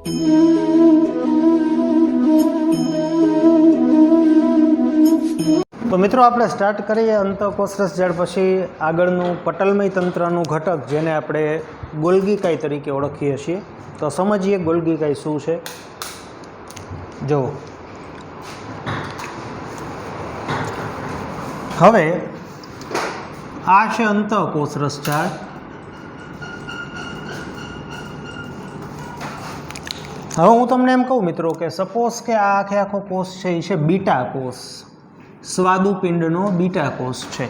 તો મિત્રો આપણે સ્ટાર્ટ કરીએ અંતઃકોષરસ જળ પછી આગળનું પટલમય તંત્રનું ઘટક જેને આપણે ગોલ્ગીકાય તરીકે ઓળખીએ છીએ. તો સમજીએ ગોલ્ગીકાય શું છે. જો હવે આ છે અંતઃકોષરસ જાળ. હવે હું તમને એમ કહું મિત્રો કે સપોઝ કે આ આખો કોષ છે એ છે બીટા કોષ, સ્વાદુપિંડનો બીટા કોષ છે.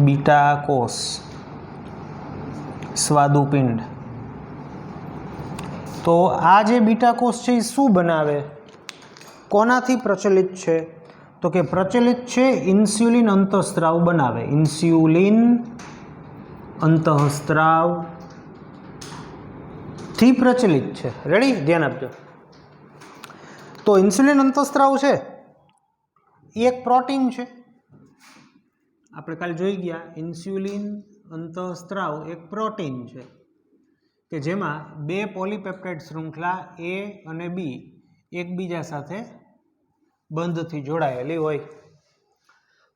બીટા કોષ સ્વાદુપિંડ. તો આ જે બીટા કોષ છે એ શું બનાવે, કોનાથી પ્રચલિત છે? તો કે પ્રચલિત છે ઇન્સ્યુલિન અંતઃસ્ત્રાવ બનાવે. ઇન્સ્યુલિન અંતઃસ્ત્રાવ થી પ્રચલિત છે. રેડી, ધ્યાન આપજો. તો ઇન્સ્યુલિન અંતઃસ્ત્રાવ છે એ એક પ્રોટીન છે. આપણે કાલે જોઈ ગયા ઇન્સ્યુલિન અંતઃસ્ત્રાવ એક પ્રોટીન છે કે જેમાં બે પોલીપેપ્ટાઇડ શૃંખલા A અને B એકબીજા સાથે બંધથી જોડાયેલી હોય.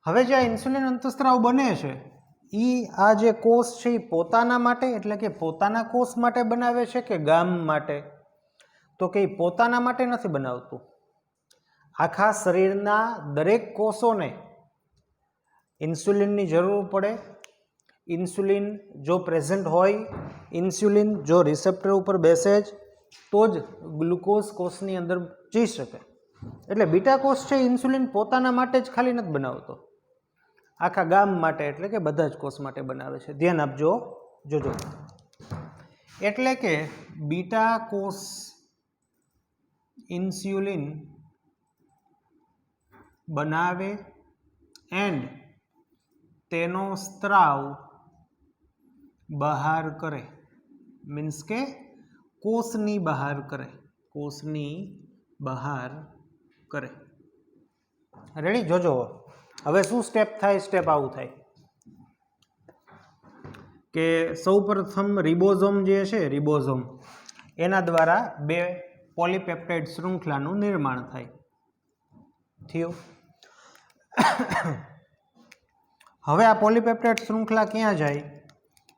હવે જે ઇન્સ્યુલિન અંતઃસ્ત્રાવ બને છે એ આ જે કોષ છે એ પોતાના માટે એટલે કે પોતાના કોષ માટે બનાવે છે કે ગામ માટે? તો કે પોતાના માટે નથી બનાવતું. આખા શરીરના દરેક કોષોને ઇન્સ્યુલિનની જરૂર પડે. ઇન્સ્યુલિન જો પ્રેઝન્ટ હોય, ઇન્સ્યુલિન જો રિસેપ્ટર ઉપર બેસે જ તો જ ગ્લુકોઝ કોષની અંદર જઈ શકે. એટલે બીટા કોષ છે ઇન્સ્યુલિન પોતાના માટે જ ખાલી નથી બનાવતો, આખા ગામ માટે એટલે કે બધા જ કોષ માટે બનાવે છે. ધ્યાન આપજો, જોજો. એટલે કે બીટા કોષ ઇન્સ્યુલિન બનાવે એન્ડ તેનો સ્ત્રાવ બહાર કરે. મીન્સ કે કોષની બહાર કરે. કોષની બહાર કરે. રેડી, જોજો. હવે શું સ્ટેપ થાય? સ્ટેપ આવું થાય કે સૌ પ્રથમ રિબોઝોમ જે છે, રિબોઝોમ એના દ્વારા બે પોલીપેપ્ટાઇડ શૃંખલાનું નિર્માણ થાય. થયું. હવે આ પોલીપેપ્ટાઇડ શૃંખલા ક્યાં જાય?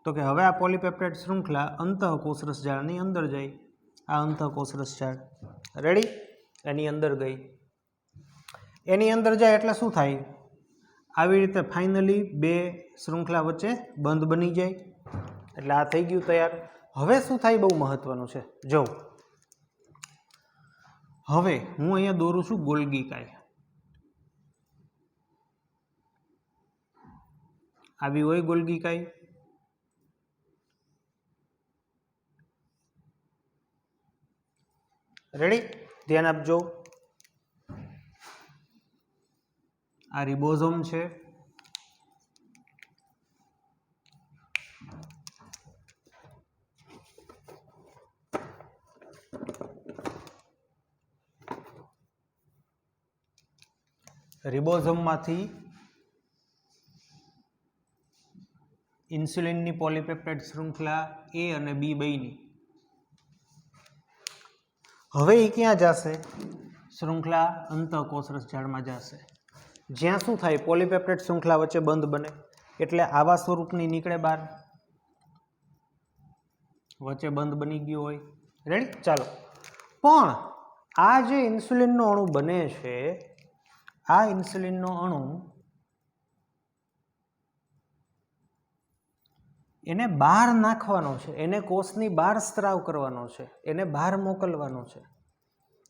તો કે હવે આ પોલીપેપ્ટાઇડ શૃંખલા અંતઃકોષરસ જાળની અંદર જાય. આ અંતઃકોષરસ જાળ રેડી, એની અંદર ગઈ. એની અંદર જાય એટલે શું થાય? આવી રીતે ફાઇનલી બે શૃંખલા વચ્ચે બંધ બની જાય. એટલે આ થઈ ગયું તૈયાર. હવે શું થાય? બહુ મહત્વનું છે. જો હવે હું અહીંયા દોરું છું ગોલ્ગીકાય. આવી હોય ગોલ્ગીકાય. રેડી, ધ્યાન આપજો. આ રિબોઝોમ છે. રિબોઝોમમાંથી ઇન્સ્યુલિનની પોલીપેપ્ટાઇડ શૃંખલા A અને B બની. હવે એ ક્યાં જશે? શૃંખલા અંતઃકોષરસ જાળમાં જશે. જ્યાં શું થાય? પોલીપેપ્ટાઇડ શૃંખલા વચ્ચે બંધ બને એટલે આવા સ્વરૂપની નીકળે બહાર. વચ્ચે બંધ બની ગયું હોય. રેડી, ચાલો. પણ આ જે ઇન્સ્યુલિનનો અણુ બને છે, આ ઇન્સ્યુલિનનો અણુ એને બહાર નાખવાનો છે, એને કોષની બહાર સ્ત્રાવ કરવાનો છે, એને બહાર મોકલવાનો છે.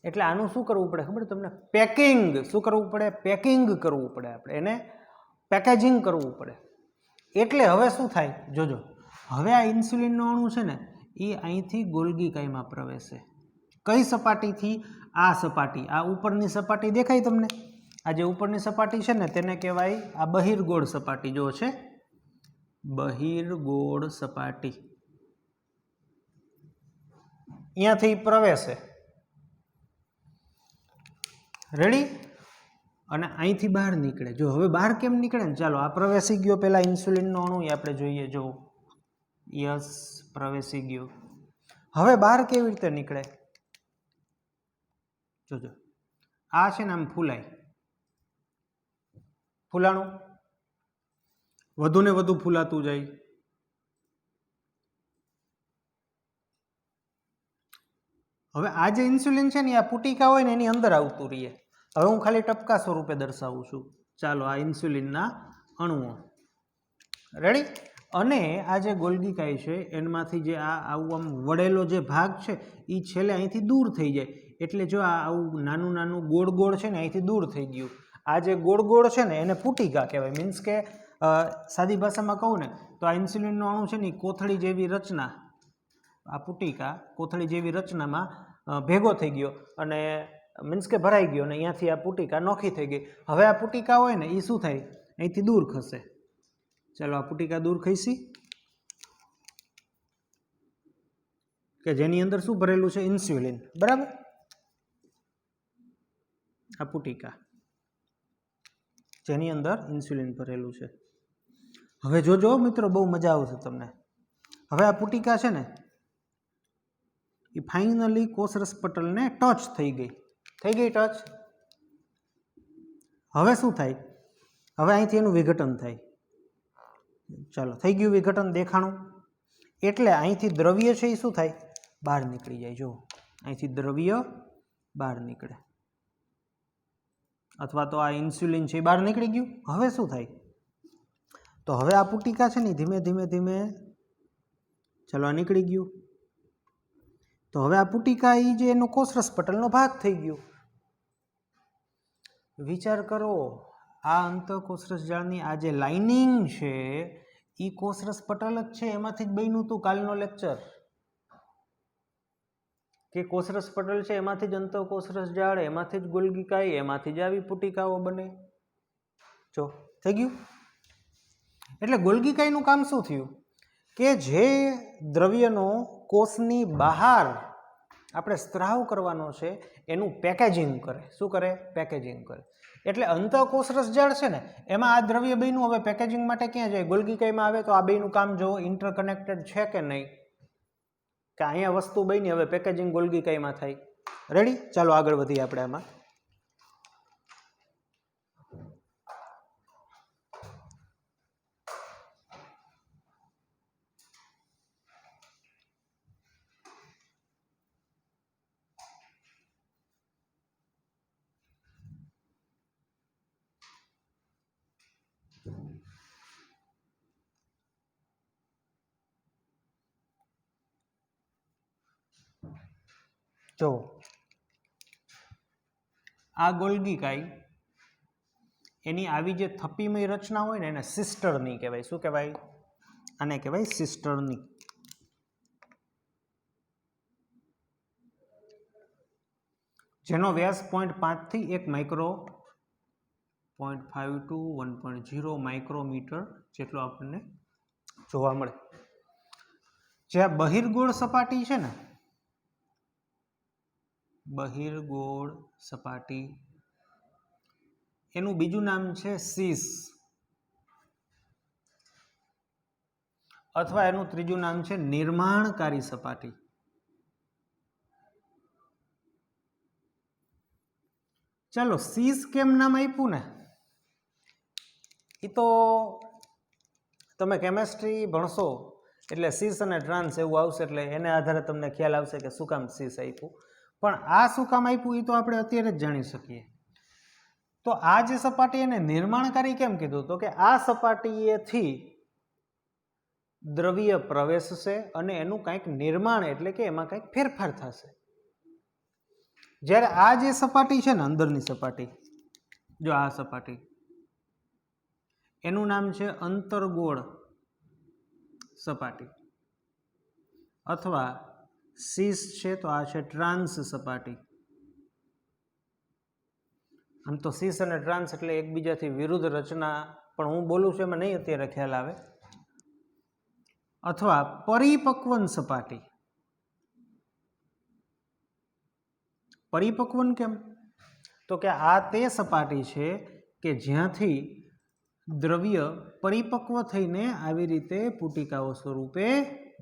એટલે આનું શું કરવું પડે ખબર તમને? પેકિંગ. શું કરવું પડે? પેકિંગ કરવું પડે. આપણે એને પેકેજિંગ કરવું પડે. એટલે હવે શું થાય? જોજો. હવે આ ઇન્સ્યુલિનનો અણુ છે ને એ અહીંથી ગોલ્ગીકાયમાં પ્રવેશે. કઈ સપાટીથી? આ સપાટી, આ ઉપરની સપાટી દેખાય તમને? આ જે ઉપરની સપાટી છે ને તેને કહેવાય આ બહિર્ગોળ સપાટી. જો છે બહિર્ગોળ સપાટી. અહીંયાથી પ્રવેશે. રેડી, અને અહીંથી બહાર નીકળે. જો હવે બહાર કેમ નીકળે ને? ચાલો, આ પ્રવેશી ગયો પેલા ઇન્સ્યુલિનનો અણુ, એ આપણે જોઈએ. જો યસ, પ્રવેશી ગયો. હવે બહાર કેવી રીતે નીકળે જોજો, આ છે ને આમ ફૂલાય, ફૂલાણું વધુ ને વધુ ફૂલાતું જાય. હવે આ જે ઇન્સ્યુલિન છે ને આ પુટિકા હોય ને એની અંદર આવતું રહીએ. હવે હું ખાલી ટપકા સ્વરૂપે દર્શાવું છું. ચાલો આ ઇન્સ્યુલિનના અણુઓ રેડી. અને આ જે ગોલ્ગી કાય છે એમાંથી જે આ આવું આમ વળેલો જે ભાગ છે એ છેલ્લે અહીંથી દૂર થઈ જાય. એટલે જો આ આવું નાનું નાનું ગોળ ગોળ છે ને અહીંથી દૂર થઈ ગયું. આ જે ગોળ ગોળ છે ને એને પુટિકા કહેવાય. મીન્સ કે સાદી ભાષામાં કહું ને તો આ ઇન્સ્યુલિનનો અણુ છે ને કોથળી જેવી રચના, આ પુટિકા કોથળી જેવી રચનામાં ભેગો થઈ ગયો અને મીન્સ કે ભરાઈ ગયો અને અહીંયાથી આ પુટિકા નોખી થઈ ગઈ. હવે આ પુટિકા હોય ને એ શું થાય અહીંથી દૂર ખસે. ચાલો આ પુટિકા દૂર ખસી કે જેની અંદર શું ભરેલું છે ઇન્સ્યુલિન, બરાબર. આ પુટિકા જેની અંદર ઇન્સ્યુલિન ભરેલું છે. હવે જોજો મિત્રો બહુ મજા આવશે તમને. હવે આ પુટિકા છે ને એ ફાઇનલી કોષરસ પટલને ટચ થઈ ગઈ ટચ. હવે શું થાય, હવે અહીંથી એનું વિઘટન થાય. ચાલો થઈ ગયું વિઘટન, દેખાણું. એટલે અહીંથી દ્રવ્ય છે એ શું થાય બહાર નીકળી જાય. જો અહીંથી દ્રવ્ય બહાર નીકળે, અથવા તો આ ઇન્સ્યુલિન છે એ બહાર નીકળી ગયું. હવે શું થાય તો હવે આ પુટિકા છે ને ધીમે ધીમે ધીમે ચાલો આ નીકળી ગયું. તો હવે આ પુટિકા એ જે એનો કોષરસ પટલનો ભાગ થઈ ગયો. વિચાર કરો આ અંતઃકોષરસ જાળની આ જે લાઇનિંગ છે એ કોષરસ પટલ જ છે. એમાંથી જ બન્યું હતું કાલનો લેક્ચર કે કોષરસ પટલ છે એમાંથી જ અંતઃકોષરસ જાળ, એમાંથી જ ગોલ્ગી કાય, એમાંથી જ આવી પુટિકાઓ બને. જો થઈ ગયું. એટલે ગોલ્ગી કાયનું કામ શું થયું કે જે દ્રવ્યનો કોષની બહાર આપણે સ્ત્રાવ કરવાનો છે એનું પેકેજિંગ કરે. શું કરે? પેકેજિંગ કરે. એટલે અંતઃકોષરસ જાળ છે ને એમાં આ દ્રવ્ય બેયનું હવે પેકેજિંગ માટે ક્યાં જાય? ગોલ્ગી કાયમાં આવે. તો આ બેયનું કામ જો ઇન્ટરકનેક્ટેડ છે કે નહીં, કે અહીંયા વસ્તુ બની હવે પેકેજિંગ ગોલ્ગી કાયમાં થાય. રેડી? ચાલો આગળ વધીએ આપણે આમાં. જો આ ગોલ્ગી કાય એની આવી જે થપ્પીમય રચના હોય ને એને સિસ્ટરની કહેવાય. શું કહેવાય? આને કહેવાય સિસ્ટરની. જેનો વ્યાસ 0.5 થી 1 માઇક્રો 0.5 to 1.0 માઇક્રોમીટર જેટલો આપણને જોવા મળે. જે આ બહિર્ગોળ સપાટી છે ને, બહિર્ગોળ સપાટી એનું બીજું નામ છે સીસ, અથવા એનું ત્રીજું નામ છે નિર્માણકારી સપાટી. ચાલો સીસ કેમ નામ આપ્યું ને એ તો તમે કેમેસ્ટ્રી ભણશો એટલે સીસ અને ટ્રાન્સ એવું આવશે એટલે એને આધારે તમને ખ્યાલ આવશે કે શું કામ સીસ આપ્યું. પણ આ શું કામ આપ્યું એ તો આપણે અત્યારે જ જાણી શકીએ. તો આ જે સપાટી એને નિર્માણકારી કેમ કીધું? તો કે આ સપાટીએથી દ્રવ્ય પ્રવેશશે અને એનું કંઈક નિર્માણ એટલે કે એમાં કંઈક ફેરફાર થશે. જ્યારે આ જે સપાટી છે ને અંદરની સપાટી, જો આ સપાટી એનું નામ છે અંતર્ગોળ સપાટી અથવા સીસ છે, તો આ છે ટ્રાન્સ સપાટી. આમ તો સીસ અને ટ્રાન્સ એટલે એકબીજાથી વિરુદ્ધ રચના, પણ હું બોલું છું એમાં નહીં અત્યારે ખ્યાલ આવે. અથવા પરિપક્વન સપાટી. પરિપક્વન કેમ? તો કે આ તે સપાટી છે કે જ્યાંથી દ્રવ્ય પરિપક્વ થઈને આવી રીતે પુટિકાઓ સ્વરૂપે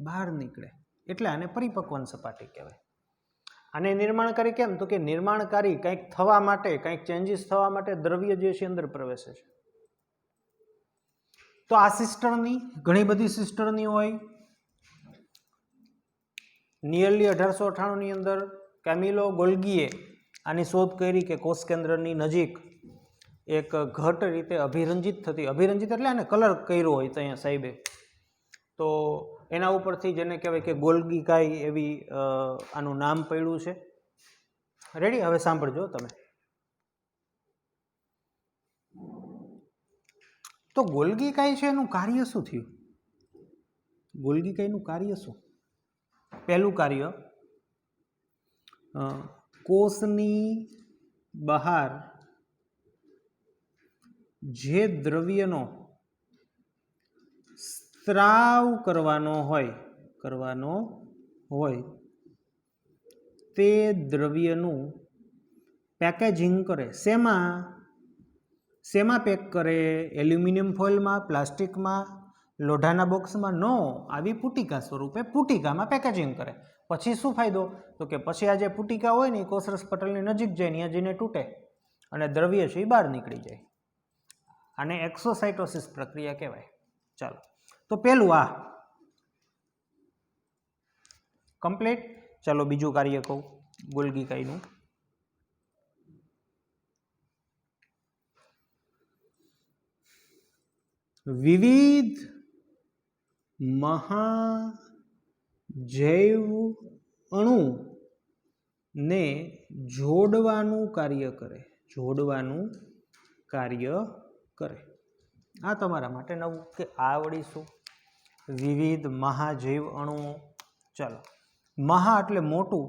બહાર નીકળે. એટલે આને પરિપક્વન સપાટી કહેવાય. આને નિર્માણકારી કેમ? તો કે નિર્માણકારી કંઈક થવા માટે, કંઈક ચેન્જીસ થવા માટે દ્રવ્ય જે છે અંદર પ્રવેશે છે. તો આ સિસ્ટરની ઘણી બધી સિસ્ટરની હોય. નિયરલી 1898 ની અંદર કેમિલો ગોલ્ગીએ આની શોધ કરી કે કોષ કેન્દ્રની નજીક એક ઘટ રીતે અભિરંજિત થતી, અભિરંજિત એટલે આને કલર કર્યો હોય તો અહીંયા સાહેબે, તો એના ઉપરથી જેને કહેવાય કે ગોલ્ગી કાઈ એવી આનું નામ પડ્યું છે. રેડી? હવે સાંભળજો તમે. તો ગોલ્ગી કાઈ છે એનું કાર્ય શું થયું? ગોલ્ગી કાઈનું કાર્ય શું? પહેલું કાર્ય, કોષની બહાર જે દ્રવ્યનો સ્ત્રાવ કરવાનો હોય તે દ્રવ્યનું પેકેજિંગ કરે. શેમાં પેક કરે? એલ્યુમિનિયમ ફોઇલમાં, પ્લાસ્ટિકમાં, લોઢાના બોક્સમાં? નો, આવી પુટિકા સ્વરૂપે પુટિકામાં પેકેજિંગ કરે. પછી શું ફાયદો? તો કે પછી આ જે પુટિકા હોય ને એ કોષરસ પટલની નજીક જાય, ત્યાં જઈને તૂટે અને દ્રવ્ય છે એ બહાર નીકળી જાય. આને એક્સોસાઇટોસિસ પ્રક્રિયા કહેવાય. ચાલો, તો પેલું આ કમ્પ્લીટ. ચાલો બીજું કાર્ય કહું ગોલ્ગી કાઈનું. વિવિધ મહાજૈવ અણુને જોડવાનું કાર્ય કરે. આ તમારા માટે નવું કે આવડીશું. વિવિધ મહાજૈવ અણુઓ. ચાલો, મહા એટલે મોટું,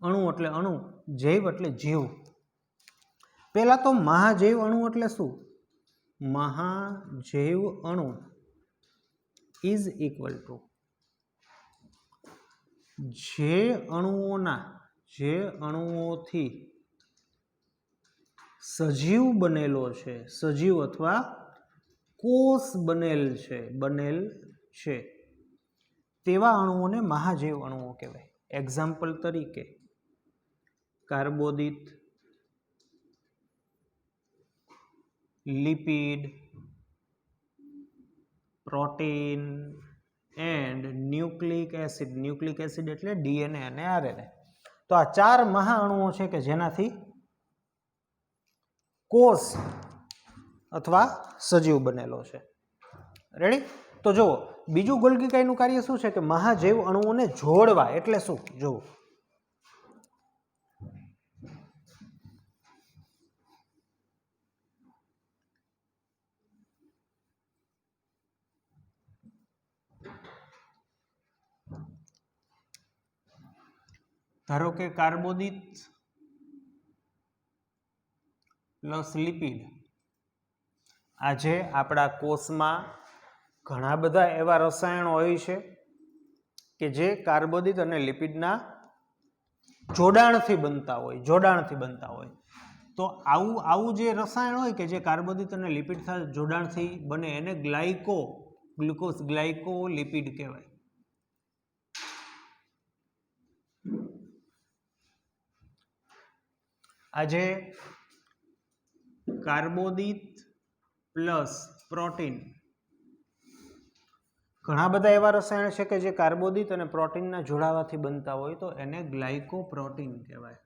અણુ એટલે અણુ, જૈવ એટલે જીવ. પહેલા તો મહાજૈવ અણુ એટલે શું? મહાજૈવ અણુ ઇઝ ઇક્વલ ટુ જે અણુઓથી સજીવ બનેલો છે, સજીવ અથવા કોષ બનેલ છે તેવા અણુઓને મહાજૈવ અણુઓ કહેવાય. એક્ઝામ્પલ તરીકે કાર્બોદિત, lipid, protein and nucleic acid. Nucleic acid એટલે ડીએનએ અને આરએનએ. તો આ 4 મહાઅણુઓ છે કે જેનાથી કોષ અથવા સજીવ બનેલો છે. રેડી? તો જુઓ, બીજું ગોલ્ગી કાઈનું કાર્ય શું છે કે મહાજૈવ અણુઓને જોડવા. એટલે શું? જુઓ, ધારો કે કાર્બોદિત પ્લસ લિપિડ. આજે આપણા કોષમાં ઘણા બધા એવા રસાયણો હોય છે કે જે કાર્બોદિત અને લિપિડના જોડાણથી બનતા હોય. તો આવું જે રસાયણ હોય કે જે કાર્બોદિત અને લિપિડ સાથે જોડાણથી બને એને ગ્લાયકોલિપિડ કહેવાય. આજે કાર્બોદિત પ્લસ પ્રોટીન, ઘણા બધા એવા રસાયણ છે કે જે કાર્બોદિત અને પ્રોટીનના જોડાવાથી બનતા હોય તો એને ગ્લાયકોપ્રોટીન કહેવાય.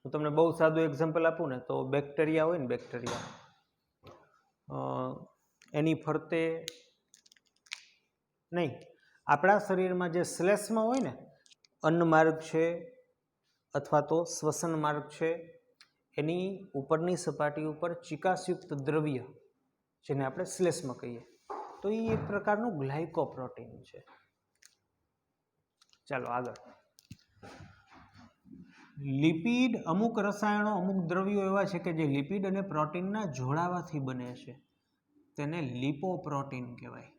હું તમને બહુ સાદું એક્ઝામ્પલ આપું ને તો બેક્ટેરિયા હોય ને, એની ફરતે નહીં, આપણા શરીરમાં જે શ્લેષ્મ હોય ને, અન્ન માર્ગ છે અથવા તો શ્વસન માર્ગ છે, એની ઉપરની સપાટી ઉપર ચિકાસયુક્ત દ્રવ્ય જેને આપણે શ્લેષ્મ કહીએ, તો એ એક પ્રકારનું ગ્લાયકોપ્રોટીન છે. ચાલો આગળ. લિપિડ, અમુક રસાયણો, અમુક દ્રવ્યો એવા છે કે જે લિપિડ અને પ્રોટીનના જોડાવાથી બને છે, તેને લિપોપ્રોટીન કહેવાય.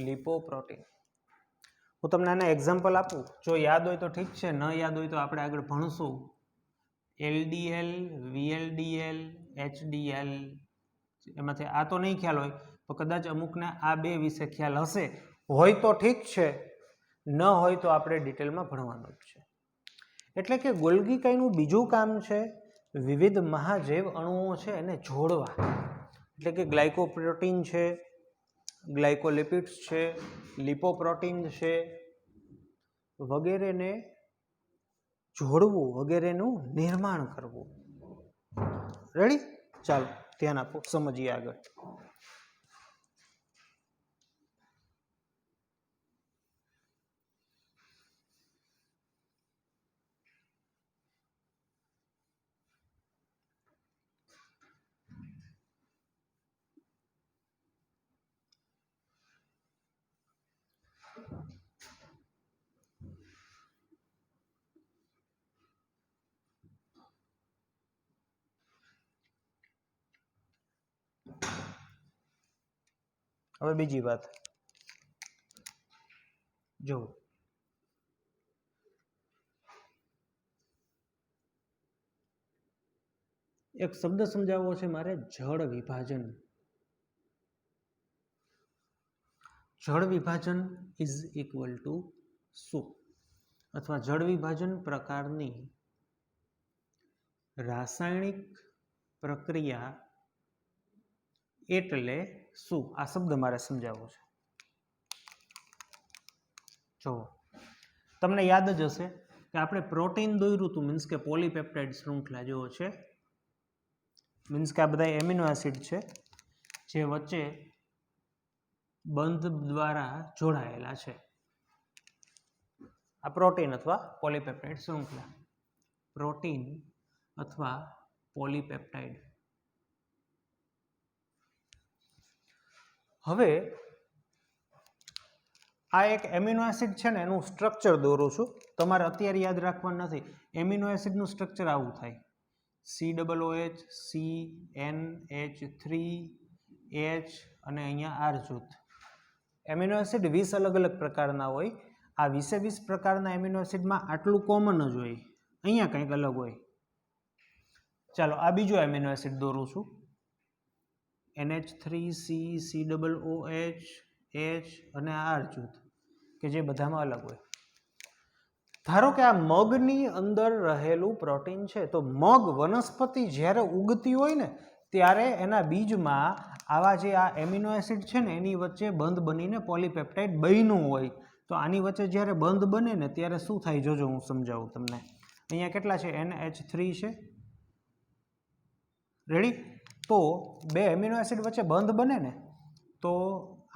લિપોપ્રોટીન. હું તમને આના એક્ઝામ્પલ આપું, જો યાદ હોય તો ઠીક છે, ન યાદ હોય તો આપણે આગળ ભણશું. LDL, VLDL, HDL, એમાંથી આ તો નહીં ખ્યાલ હોય તો કદાચ અમુકને આ બે વિશે ખ્યાલ હશે, હોય તો ઠીક છે, ન હોય તો આપણે ડિટેલમાં ભણવાનું જ છે. એટલે કે ગોલ્ગી કાયનું બીજું કામ છે વિવિધ મહાજૈવ અણુઓ છે એને જોડવા. એટલે કે ગ્લાયકોપ્રોટીન છે, ગ્લાયકોલિપિડ્સ છે, લિપોપ્રોટીન છે, વગેરેને જોડવું, વગેરેનું નિર્માણ કરવું. રેડી? ચાલો ધ્યાન આપો, સમજીએ આગળ. હવે બીજી વાત જો, એક શબ્દ સમજાવવો છે મારે, જળ વિભાજન. જળ વિભાજન ઇઝ ઇક્વલ ટુ શું? અથવા જળ વિભાજન પ્રકારની રાસાયણિક પ્રક્રિયા એટલે શું? આ શબ્દ મારે સમજાવવો છે. જો તમને યાદ જ હશે કે આપણે પ્રોટીન દોર્યું હતું, મીન્સ કે પોલીપેપ્ટાઇડ શૃંખલા જેવો છે, મીન્સ કે આ બધા એમિનો એસિડ છે જે વચ્ચે બંધ દ્વારા જોડાયેલા છે. આ પ્રોટીન અથવા પોલીપેપ્ટાઇડ શૃંખલા, પ્રોટીન અથવા પોલીપેપ્ટાઇડ. હવે આ એક એમિનો એસિડ છે ને એનું સ્ટ્રક્ચર દોરું છું, તમારે અત્યારે યાદ રાખવાનું નથી. એમિનો એસિડનું સ્ટ્રક્ચર આવું થાય: COOH, CnH3H અને અહીંયા R જૂથ. એમિનો એસિડ 20 અલગ અલગ પ્રકારના હોય. આ 20 પ્રકારના એમિનો એસિડમાં આટલું કોમન જ હોય, અહીંયા કંઈક અલગ હોય. ચાલો આ બીજો એમિનો એસિડ દોરું છું, NH3C, COOH, H અને R જૂથ, કે જે બધામાં અલગ હોય. ધારો કે આ મગની અંદર રહેલું પ્રોટીન છે, તો મગ વનસ્પતિ જ્યારે ઉગતી હોય ને ત્યારે એના બીજમાં આવા જે આ એમિનો એસિડ છે ને એની વચ્ચે બંધ બનીને પોલીપેપ્ટાઇડ બન્યું હોય. તો આની વચ્ચે જ્યારે બંધ બને ને ત્યારે શું થાય જોજો, હું સમજાવું તમને. અહીંયા કેટલા છે? NH3 છે. રેડી? તો બે એમિનો એસિડ વચ્ચે બંધ બને ને તો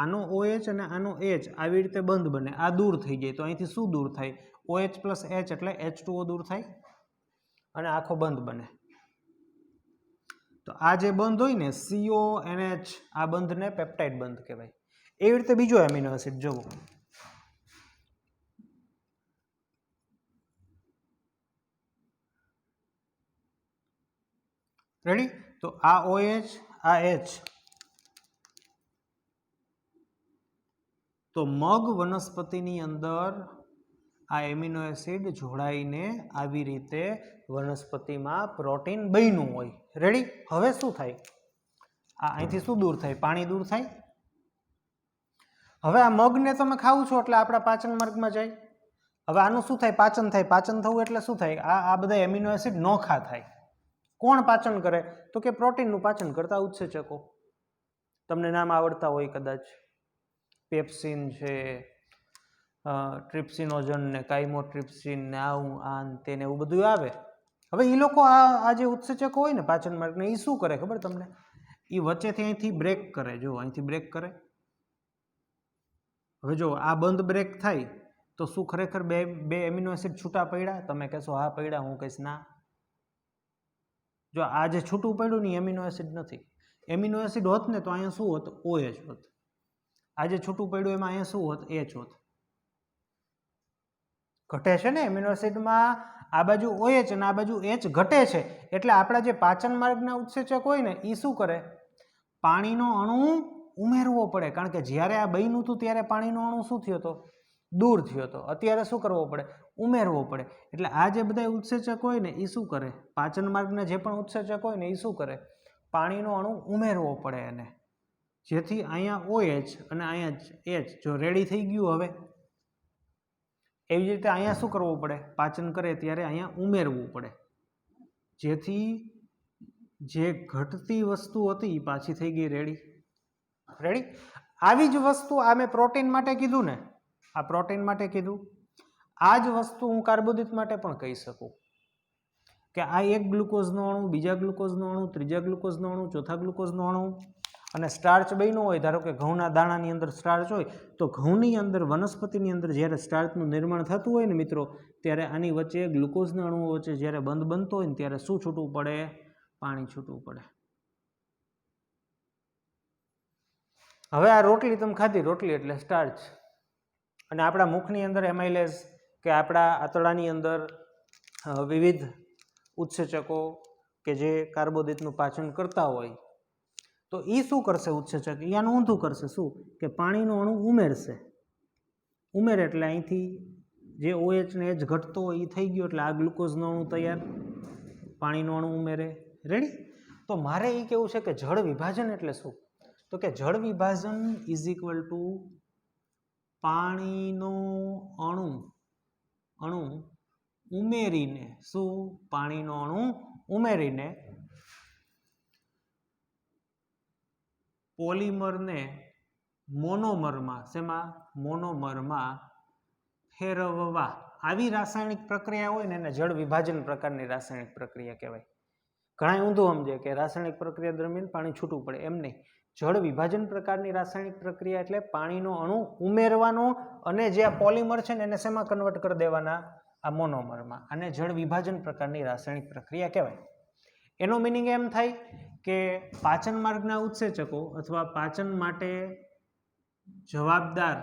આનો OH અને આનો H આવી રીતે બંધ બને, આ દૂર થઈ જાય. તો અહીંથી શું દૂર થાય? OH + H એટલે H2O દૂર થાય અને આખો બંધ બને. તો આ જે બંધ હોય ને CONH, આ બંધને પેપ્ટાઇડ બંધ કહેવાય. એવી રીતે બીજો એમિનો એસિડ જોવો, રેડી? તો આ OH, આ H. તો મગ વનસ્પતિની અંદર આ એમિનો એસિડ જોડાઈને આવી રીતે વનસ્પતિમાં પ્રોટીન બન્યું હોય. રેડી? હવે શું થાય? આ અહીંથી શું દૂર થાય? પાણી દૂર થાય. હવે આ મગને તમે ખાવ છો એટલે આપણા પાચન માર્ગમાં જાય. હવે આનું શું થાય? પાચન થાય. પાચન થવું એટલે શું થાય? આ બધા એમિનો એસિડ નોખા થાય. કોણ પાચન કરે? તો કે પ્રોટીનનું પાચન કરતા ઉત્સેચકો. તમને નામ આવડતા હોય કદાચ, પેપ્સિન છે, ટ્રિપ્સિનોજન ને કાઇમોટ્રિપ્સિન ને આન તેને એવું બધું આવે. હવે એ લોકો આ જે ઉત્સેચકો હોય ને પાચન માર્ગને, એ શું કરે ખબર તમને? એ વચ્ચેથી અહીંથી બ્રેક કરે. જો અહીંથી બ્રેક કરે. હવે જો આ બંધ બ્રેક થાય તો શું ખરેખર બે એમિનો એસિડ છૂટા પડ્યા? તમે કહેશો હા પડ્યા, હું કહીશ ના. જો આ જે છૂટું પડ્યું ને એમિનો એસિડ નથી. એમિનો એસિડ હોત ને તો અહીંયા શું હોત? OH હોત. આ જે છૂટું પડ્યું એમાં અહીંયા શું હોત? H હોત. ઘટે છે ને એમિનો એસિડમાં, આ બાજુ OH અને આ બાજુ H ઘટે છે. એટલે આપણા જે પાચન માર્ગના ઉત્સેચક હોય ને એ શું કરે? પાણીનો અણુ ઉમેરવો પડે. કારણ કે જ્યારે આ બન્યું હતું ત્યારે પાણીનો અણુ શું થયો હતો? દૂર થયો હતો, અત્યારે શું કરવો પડે? ઉમેરવો પડે. એટલે આ જે બધા ઉત્સેચક હોય ને એ શું કરે? પાચન માર્ગના જે પણ ઉત્સેચક હોય ને એ શું કરે? પાણીનો અણુ ઉમેરવો પડે એને, જેથી અહીંયા OH અને અહીંયા H જો રેડી થઈ ગયું. હવે એવી રીતે અહીંયા શું કરવું પડે? પાચન કરે ત્યારે અહીંયા ઉમેરવું પડે, જેથી જે ઘટતી વસ્તુ હતી એ પાછી થઈ ગઈ રેડી. રેડી. આવી જ વસ્તુ આ મેં પ્રોટીન માટે કીધું ને, આ પ્રોટીન માટે કીધું. આ જ વસ્તુ હું કાર્બોદિત માટે પણ કહી શકું કે આ એક ગ્લુકોઝનો અણુ, બીજા ગ્લુકોઝનો અણુ, ત્રીજા ગ્લુકોઝનો અણુ, ચોથા ગ્લુકોઝનો અણુ અને સ્ટાર્ચ બન્યો હોય. ધારો કે ઘઉંના દાણાની અંદર સ્ટાર્ચ હોય તો ઘઉંની અંદર, વનસ્પતિની અંદર જ્યારે સ્ટાર્ચનું નિર્માણ થતું હોય ને મિત્રો, ત્યારે આની વચ્ચે ગ્લુકોઝના અણુઓ વચ્ચે જ્યારે બંધ બનતો હોય ને ત્યારે શું છૂટવું પડે? પાણી છૂટવું પડે. હવે આ રોટલી તમે ખાધી, રોટલી એટલે સ્ટાર્ચ, અને આપણા મુખની અંદર એમાઇલેઝ કે આપણા આંતરડાની અંદર વિવિધ ઉત્સેચકો કે જે કાર્બોદિતનું પાચન કરતા હોય, તો એ શું કરશે? ઉત્સેચક આનું ઊંધું કરશે. શું? કે પાણીનો અણુ ઉમેરશે. ઉમેરે એટલે અહીંથી જે OH ને H ઘટતો હોય એ થઈ ગયો, એટલે આ ગ્લુકોઝનો અણુ તૈયાર, પાણીનો અણુ ઉમેરે. રેડી. તો મારે એ કેવું છે કે જળ વિભાજન એટલે શું? તો કે જળ વિભાજન ઇઝ ઇક્વલ ટુ પાણીનો અણુ ઉમેરીને, શું? પાણીનો અણુ ઉમેરીને પોલિમરને મોનોમરમાં, શેમાં? મોનોમરમાં ફેરવવા. આવી રાસાયણિક પ્રક્રિયા હોય ને એને જળ વિભાજન પ્રકારની રાસાયણિક પ્રક્રિયા કહેવાય. ઘણા ઊંધું સમજે કે રાસાયણિક પ્રક્રિયા દરમિયાન પાણી છૂટવું પડે, એમ નહીં. જળ વિભાજન પ્રકારની રાસાયણિક પ્રક્રિયા એટલે પાણીનો અણુ ઉમેરવાનો અને જે આ પોલિમર છે ને એને શેમાં કન્વર્ટ કરી દેવાના? આ મોનોમરમાં. અને જળ વિભાજન પ્રકારની રાસાયણિક પ્રક્રિયા કહેવાય. એનો મિનિંગ એમ થાય કે પાચન માર્ગના ઉત્સેચકો અથવા પાચન માટે જવાબદાર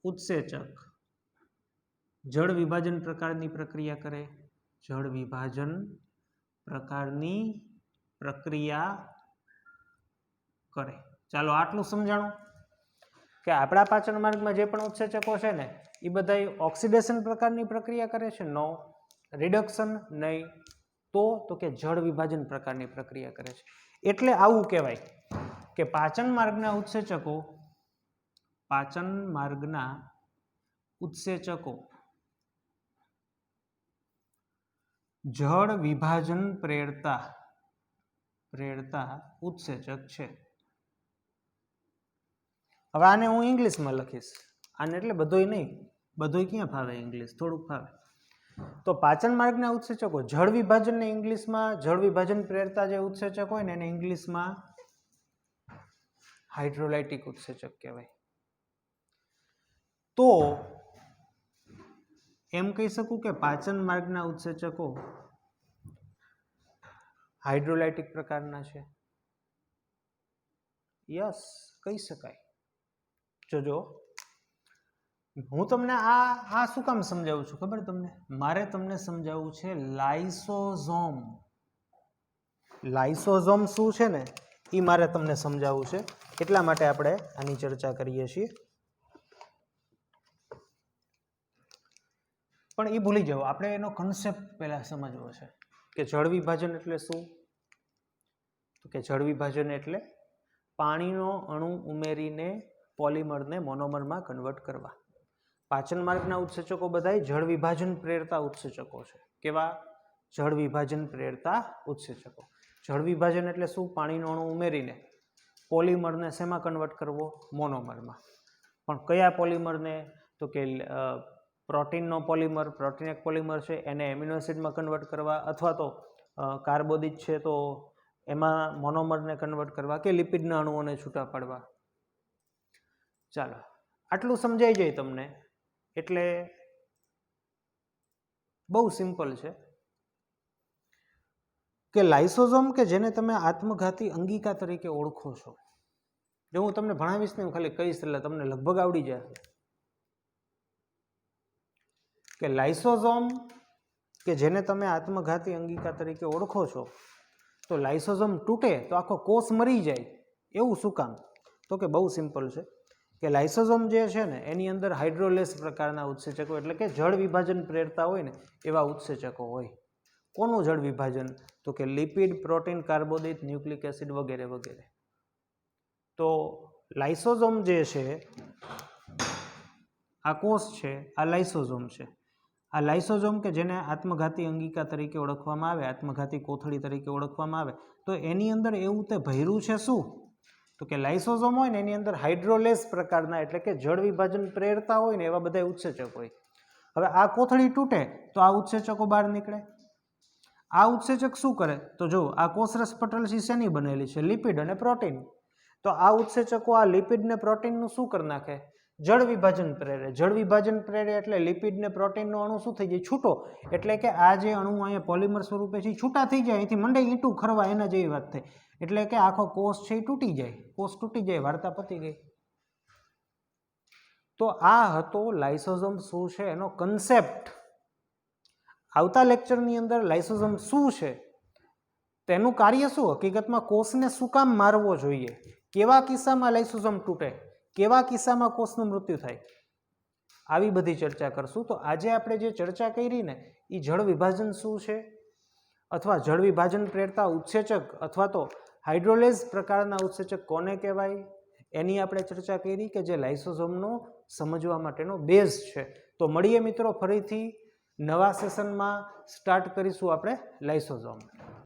ઉત્સેચક જળ વિભાજન પ્રકારની પ્રક્રિયા કરે. જળ વિભાજન પ્રકારની પ્રક્રિયા કરે. ચાલો આટલું સમજાણું કે આપણા પાચન માર્ગમાં જે પણ ઉત્સેચકો છે ને એ બધા ઓક્સિડેશન પ્રકારની પ્રક્રિયા કરે છે? નો. રિડક્શન? નહીં. તો કે જળ વિભાજન પ્રકારની પ્રક્રિયા કરે છે. એટલે આવું કહેવાય કે પાચન માર્ગના ઉત્સેચકો જળ વિભાજન પ્રેરતા ઉત્સેચક છે. હવે આને હું ઇંગ્લિશમાં લખીશ. આને એટલે બધોય નહીં, બધોય ક્યાં ફાવે ઇંગ્લિશ, થોડુંક ફાવે. તો પાચન માર્ગના ઉત્સેચકો જળ વિભાજનને ઇંગ્લિશમાં, જળ વિભાજન પ્રેરતા જે ઉત્સેચક હોય ને એને ઇંગ્લિશમાં હાઇડ્રોલાઇટિક ઉત્સેચક કહેવાય. તો એમ કહી શકું કે પાચન માર્ગના ઉત્સેચકો હાઇડ્રોલાઇટિક પ્રકારના છે. યસ, કહી શકાય. જોજો, હું તમને આ શું કામ સમજાવું છું ખબર તમને? મારે તમને સમજાવવું છે લાઇસોઝોમ. લાઇસોઝોમ શું છે ને એ મારે તમને સમજાવવું છે, એટલા માટે આપણે આની ચર્ચા કરીએ છીએ. પણ એ ભૂલી જાઓ, આપણે એનો કન્સેપ્ટ પહેલા સમજવો છે કે જળ વિભાજન એટલે શું? તો કે જળ વિભાજન એટલે પાણીનો અણુ ઉમેરીને પોલિમરને મોનોમરમાં કન્વર્ટ કરવા. પાચન માર્ગના ઉત્સેચકો બધા જળ વિભાજન પ્રેરતા ઉત્સેચકો છે. કેવા? જળ વિભાજન પ્રેરતા ઉત્સેચકો. જળ વિભાજન એટલે શું? પાણીનો અણુ ઉમેરીને પોલિમરને શેમાં કન્વર્ટ કરવો? મોનોમરમાં. પણ કયા પોલિમરને? તો કે પ્રોટીનનો પોલિમર, પ્રોટીન એક પોલિમર છે એને એમિનો એસિડમાં કન્વર્ટ કરવા, અથવા તો કાર્બોદિત છે તો એમાં મોનોમરને કન્વર્ટ કરવા, કે લિપિડના અણુઓને છૂટા પાડવા. ચાલો આટલું સમજાઈ જાય તમને એટલે બહુ સિમ્પલ છે કે લાઇસોઝોમ કે જેને તમે આત્મઘાતી અંગિકા તરીકે ઓળખો છો, જો હું તમને ભણાવીશ ને હું ખાલી કહીશ એટલે તમને લગભગ આવડી જશે કે લાઇસોઝોમ કે જેને તમે આત્મઘાતી અંગિકા તરીકે ઓળખો છો, તો લાઇસોઝોમ તૂટે તો આખો કોષ મરી જાય. એવું શું કામ? તો કે બહુ સિમ્પલ છે કે લાઇસોઝોમ જે છે ને એની અંદર હાઇડ્રોલેસ પ્રકારના ઉત્સેચકો એટલે કે જળ વિભાજન પ્રેરતા હોય ને એવા ઉત્સેચકો હોય. કોનું જળ વિભાજન? તો કે લિપિડ, પ્રોટીન, કાર્બોદિત, ન્યુક્લિક એસિડ વગેરે વગેરે. તો લાઇસોઝોમ જે છે આ કોષ છે, આ લાઇસોઝોમ છે. આ લાઇસોઝોમ કે જેને આત્મઘાતી અંગિકા તરીકે ઓળખવામાં આવે, આત્મઘાતી કોથળી તરીકે ઓળખવામાં આવે, તો એની અંદર એવું તે ભર્યું છે શું? તો કે લાઇસોઝોમ હોય ને એની અંદર હાઇડ્રોલેસ પ્રકારના એટલે કે જળ વિભાજન પ્રેરતા હોય ને એવા બધા ઉત્સેચકો હોય. હવે આ કોથળી તૂટે તો આ ઉત્સેચકો બહાર નીકળે. આ ઉત્સેચક શું કરે? તો જો આ કોષરસ પટલ શેની બનેલી છે? લિપિડ અને પ્રોટીન. તો આ ઉત્સેચકો આ લિપિડ ને પ્રોટીનનું શું કરી નાખે? જળ વિભાજન પ્રેરે. જળ વિભાજન પ્રેરે એટલે લિપિડ ને પ્રોટીનનો અણુ શું થઈ જાય? છૂટો. એટલે કે આ જે અણુ અહીંયા પોલિમર સ્વરૂપે છે છૂટા થઈ જાય, અહીંથી મંડે ઈંટું ખરવા એના જેવી વાત થઈ. એટલે કે આખો કોષ છે એ તૂટી જાય. કોષ તૂટી જાય, વાર્તા પતી ગઈ. તો આ હતો લાઇસોઝોમ શું છે એનો કન્સેપ્ટ. આવતા લેક્ચરની અંદર લાઇસોઝોમ શું છે, તેનું કાર્ય શું, હકીકતમાં કોષને શું કામ મારવો જોઈએ, કેવા કિસ્સામાં લાઇસોઝોમ તૂટે, કેવા કિસ્સામાં કોષનું મૃત્યુ થાય, આવી બધી ચર્ચા કરશું. તો આજે આપણે જે ચર્ચા કરી ને એ જળ વિભાજન શું છે અથવા જળ વિભાજન પ્રેરતા ઉત્સેચક અથવા તો હાઇડ્રોલેઝ પ્રકારના ઉત્સેચક કોને કહેવાય એની આપણે ચર્ચા કરી કે જે લાઇસોઝોમનો સમજવા માટેનો બેઝ છે. તો મળીએ મિત્રો ફરીથી નવા સેશનમાં સ્ટાર્ટ કરીશું આપણે લાઇસોઝોમ.